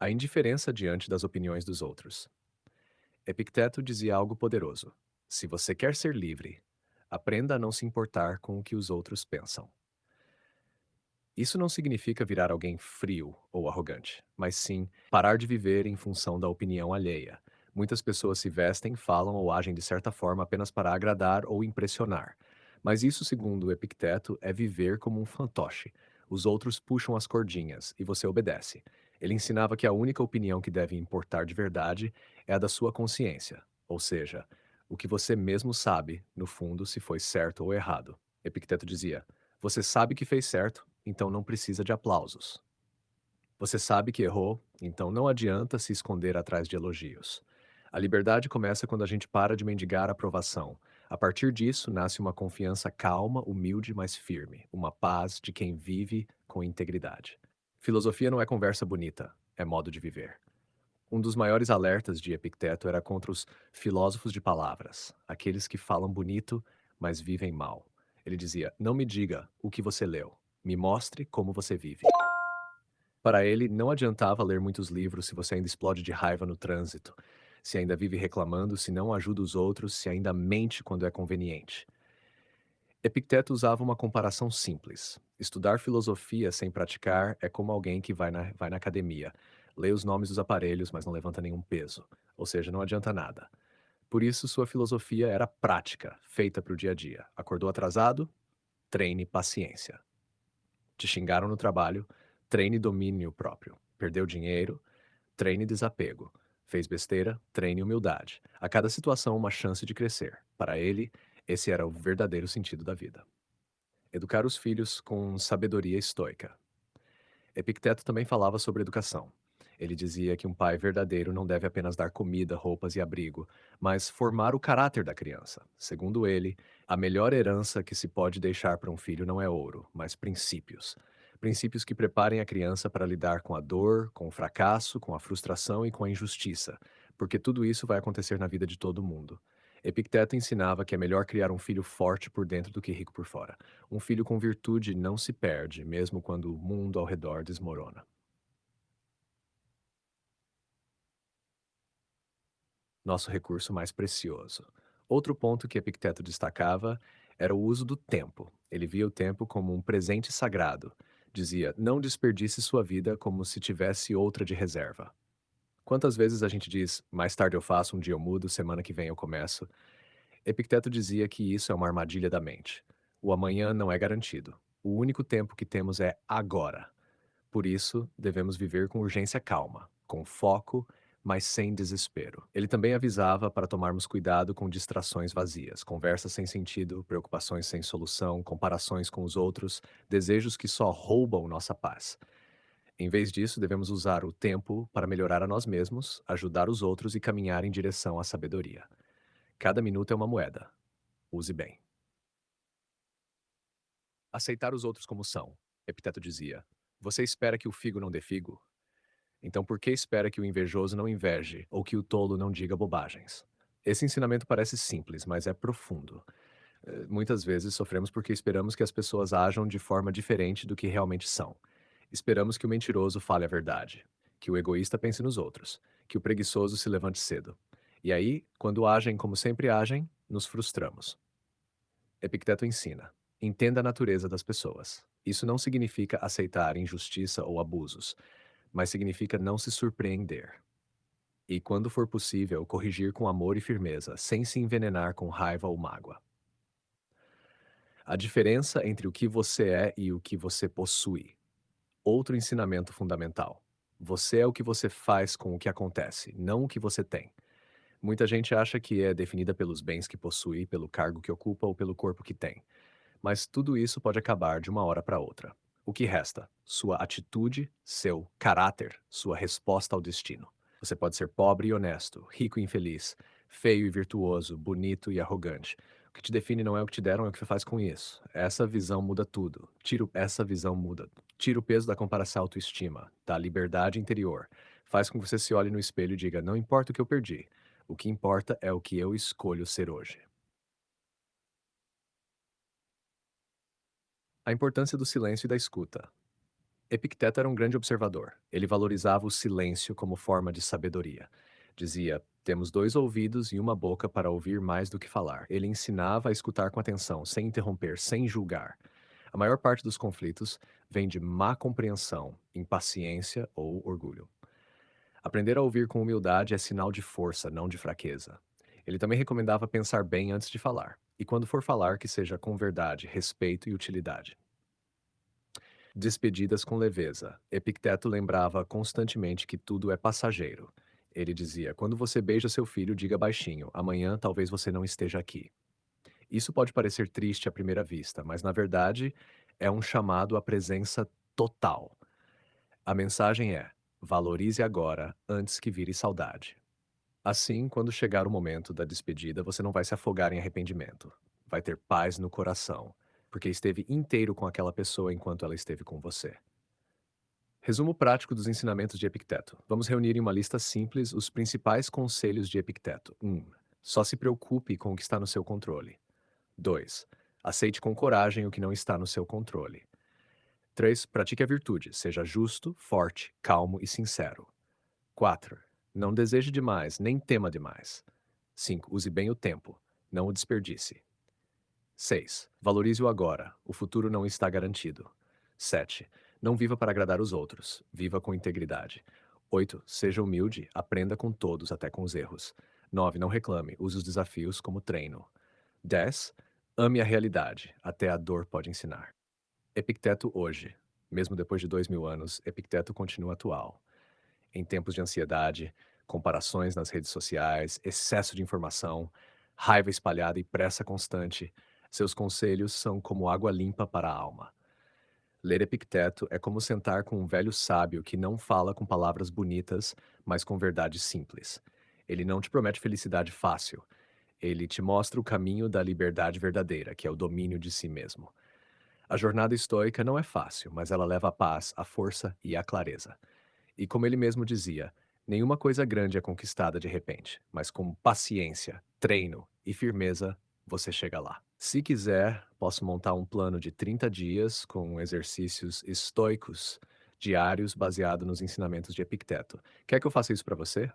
A indiferença diante das opiniões dos outros. Epicteto dizia algo poderoso: se você quer ser livre, aprenda a não se importar com o que os outros pensam. Isso não significa virar alguém frio ou arrogante, mas sim parar de viver em função da opinião alheia. Muitas pessoas se vestem, falam ou agem de certa forma apenas para agradar ou impressionar. Mas isso, segundo Epicteto, é viver como um fantoche. Os outros puxam as cordinhas e você obedece. Ele ensinava que a única opinião que deve importar de verdade é a da sua consciência, ou seja, o que você mesmo sabe, no fundo, se foi certo ou errado. Epicteto dizia: você sabe que fez certo, então não precisa de aplausos. Você sabe que errou, então não adianta se esconder atrás de elogios. A liberdade começa quando a gente para de mendigar aprovação. A partir disso, nasce uma confiança calma, humilde, mas firme, uma paz de quem vive com integridade. Filosofia não é conversa bonita, é modo de viver. Um dos maiores alertas de Epicteto era contra os filósofos de palavras, aqueles que falam bonito, mas vivem mal. Ele dizia: não me diga o que você leu, me mostre como você vive. Para ele, não adiantava ler muitos livros se você ainda explode de raiva no trânsito, se ainda vive reclamando, se não ajuda os outros, se ainda mente quando é conveniente. Epicteto usava uma comparação simples. Estudar filosofia sem praticar é como alguém que vai na academia, lê os nomes dos aparelhos, mas não levanta nenhum peso. Ou seja, não adianta nada. Por isso, sua filosofia era prática, feita para o dia a dia. Acordou atrasado? Treine paciência. Te xingaram no trabalho? Treine domínio próprio. Perdeu dinheiro? Treine desapego. Fez besteira? Treine humildade. A cada situação, uma chance de crescer. Para ele, esse era o verdadeiro sentido da vida. Educar os filhos com sabedoria estoica. Epicteto também falava sobre educação. Ele dizia que um pai verdadeiro não deve apenas dar comida, roupas e abrigo, mas formar o caráter da criança. Segundo ele, a melhor herança que se pode deixar para um filho não é ouro, mas princípios. Princípios que preparem a criança para lidar com a dor, com o fracasso, com a frustração e com a injustiça, porque tudo isso vai acontecer na vida de todo mundo. Epicteto ensinava que é melhor criar um filho forte por dentro do que rico por fora. Um filho com virtude não se perde, mesmo quando o mundo ao redor desmorona. Nosso recurso mais precioso. Outro ponto que Epicteto destacava era o uso do tempo. Ele via o tempo como um presente sagrado. Dizia: não desperdice sua vida como se tivesse outra de reserva. Quantas vezes a gente diz: mais tarde eu faço, um dia eu mudo, semana que vem eu começo? Epicteto dizia que isso é uma armadilha da mente. O amanhã não é garantido. O único tempo que temos é agora. Por isso, devemos viver com urgência calma, com foco, mas sem desespero. Ele também avisava para tomarmos cuidado com distrações vazias, conversas sem sentido, preocupações sem solução, comparações com os outros, desejos que só roubam nossa paz. Em vez disso, devemos usar o tempo para melhorar a nós mesmos, ajudar os outros e caminhar em direção à sabedoria. Cada minuto é uma moeda. Use bem. Aceitar os outros como são. Epiteto dizia: você espera que o figo não dê figo? Então, por que espera que o invejoso não inveje ou que o tolo não diga bobagens? Esse ensinamento parece simples, mas é profundo. Muitas vezes sofremos porque esperamos que as pessoas ajam de forma diferente do que realmente são. Esperamos que o mentiroso fale a verdade, que o egoísta pense nos outros, que o preguiçoso se levante cedo. E aí, quando agem como sempre agem, nos frustramos. Epicteto ensina: entenda a natureza das pessoas. Isso não significa aceitar injustiça ou abusos, mas significa não se surpreender. E, quando for possível, corrigir com amor e firmeza, sem se envenenar com raiva ou mágoa. A diferença entre o que você é e o que você possui. Outro ensinamento fundamental. Você é o que você faz com o que acontece, não o que você tem. Muita gente acha que é definida pelos bens que possui, pelo cargo que ocupa ou pelo corpo que tem. Mas tudo isso pode acabar de uma hora para outra. O que resta? Sua atitude, seu caráter, sua resposta ao destino. Você pode ser pobre e honesto, rico e infeliz, feio e virtuoso, bonito e arrogante. O que te define não é o que te deram, é o que você faz com isso. Essa visão muda tudo. Essa visão muda. Tira o peso da comparação à autoestima, da liberdade interior. Faz com que você se olhe no espelho e diga: não importa o que eu perdi. O que importa é o que eu escolho ser hoje. A importância do silêncio e da escuta. Epicteto era um grande observador. Ele valorizava o silêncio como forma de sabedoria. Dizia: temos dois ouvidos e uma boca para ouvir mais do que falar. Ele ensinava a escutar com atenção, sem interromper, sem julgar. A maior parte dos conflitos vem de má compreensão, impaciência ou orgulho. Aprender a ouvir com humildade é sinal de força, não de fraqueza. Ele também recomendava pensar bem antes de falar, e quando for falar, que seja com verdade, respeito e utilidade. Despedidas com leveza. Epicteto lembrava constantemente que tudo é passageiro. Ele dizia: quando você beija seu filho, diga baixinho: amanhã talvez você não esteja aqui. Isso pode parecer triste à primeira vista, mas na verdade é um chamado à presença total. A mensagem é: valorize agora antes que vire saudade. Assim, quando chegar o momento da despedida, você não vai se afogar em arrependimento. Vai ter paz no coração, porque esteve inteiro com aquela pessoa enquanto ela esteve com você. Resumo prático dos ensinamentos de Epicteto. Vamos reunir em uma lista simples os principais conselhos de Epicteto. 1. Só se preocupe com o que está no seu controle. 2. Aceite com coragem o que não está no seu controle. 3. Pratique a virtude. Seja justo, forte, calmo e sincero. 4. Não deseje demais, nem tema demais. 5. Use bem o tempo. Não o desperdice. 6. Valorize o agora. O futuro não está garantido. 7. Não viva para agradar os outros. Viva com integridade. 8. Seja humilde. Aprenda com todos, até com os erros. 9. Não reclame. Use os desafios como treino. 10. Ame a realidade. Até a dor pode ensinar. Epicteto hoje. Mesmo depois de 2000 anos, Epicteto continua atual. Em tempos de ansiedade, comparações nas redes sociais, excesso de informação, raiva espalhada e pressa constante, seus conselhos são como água limpa para a alma. Ler Epicteto é como sentar com um velho sábio que não fala com palavras bonitas, mas com verdades simples. Ele não te promete felicidade fácil. Ele te mostra o caminho da liberdade verdadeira, que é o domínio de si mesmo. A jornada estoica não é fácil, mas ela leva a paz, a força e a clareza. E como ele mesmo dizia, nenhuma coisa grande é conquistada de repente, mas com paciência, treino e firmeza, você chega lá. Se quiser, posso montar um plano de 30 dias com exercícios estoicos diários baseado nos ensinamentos de Epicteto. Quer que eu faça isso para você?